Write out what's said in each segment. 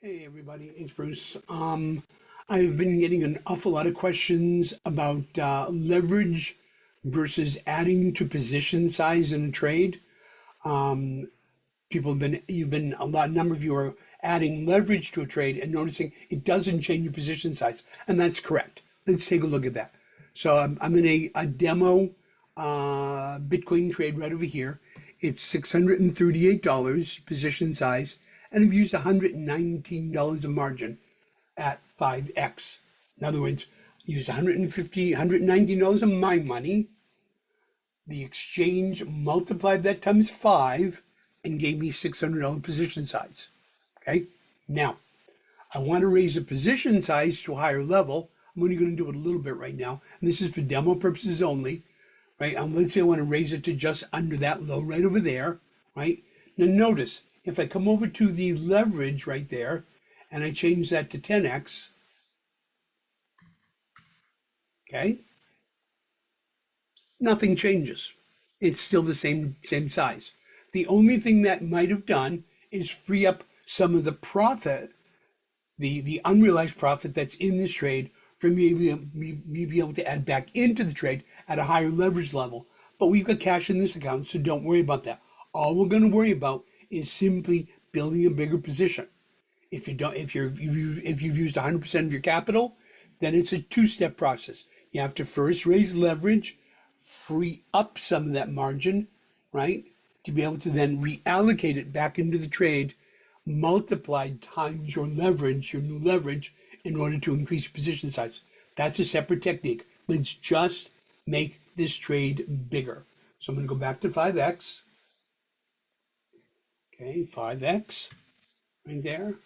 Hey everybody, it's Bruce. I've been getting an awful lot of questions about leverage versus adding to position size in a trade. Um, a number of you are adding leverage to a trade and noticing it doesn't change your position size, and that's correct. Let's take a look at that. So I'm in a demo Bitcoin trade right over here. It's $638 position size, and I've used $119 of margin at 5x. In other words, used $119 of my money. The exchange multiplied that times 5 and gave me $600 position size. Okay, now I want to raise the position size to a higher level. I'm only going to do it a little bit right now, and this is for demo purposes only, right? Let's say I want to raise it to just under that low right over there, right? Now notice, if I come over to the leverage right there, and I change that to 10x, okay, nothing changes. It's still the same size. The only thing that might have done is free up some of the profit, the unrealized profit that's in this trade for me be able to add back into the trade at a higher leverage level. But we've got cash in this account, so don't worry about that. All we're going to worry about is simply building a bigger position. If you've used 100% of your capital, then it's a two-step process. You have to first raise leverage, free up some of that margin, right, to be able to then reallocate it back into the trade, multiplied times your leverage, your new leverage, in order to increase your position size. That's a separate technique. Let's just make this trade bigger. So I'm going to go back to 5x. Okay, 5x right there.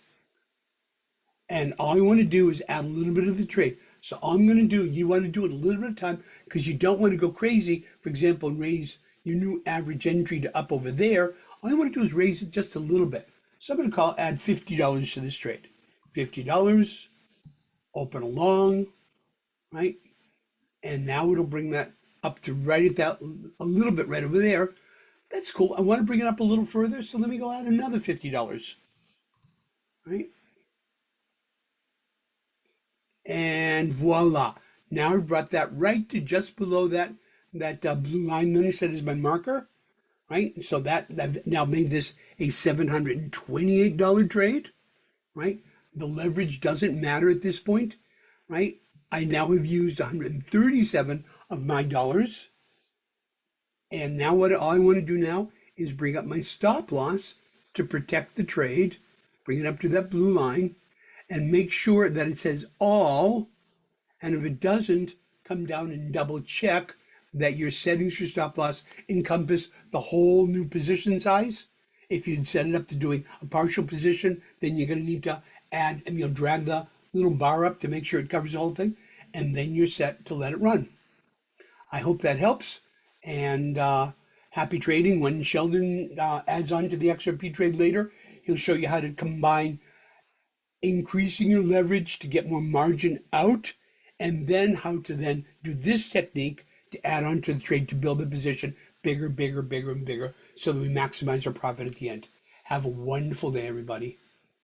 And all you want to do is add a little bit of the trade. So all I'm going to do, you want to do it a little bit of time because you don't want to go crazy. For example, raise your new average entry to up over there. All you want to do is raise it just a little bit. So I'm going to add $50 to this trade. $50, open along, right? And now it'll bring that up to right at that, a little bit right over there. That's cool. I want to bring it up a little further. So let me go add another $50, right? And voila. Now I've brought that right to just below that blue line that I said is my marker, right? So that now made this a $728 trade, right? The leverage doesn't matter at this point, right? I now have used 137 of my dollars. And now all I want to do now is bring up my stop loss to protect the trade, bring it up to that blue line, and make sure that it says all, and if it doesn't, come down and double check that your settings for stop loss encompass the whole new position size. If you'd set it up to doing a partial position, then you're going to need to add and drag the little bar up to make sure it covers the whole thing, and then you're set to let it run. I hope that helps, and happy trading. When Sheldon adds on to the XRP trade later, he'll show you how to combine increasing your leverage to get more margin out, and then how to then do this technique to add on to the trade to build the position bigger, bigger, bigger, and bigger so that we maximize our profit at the end. Have a wonderful day, everybody.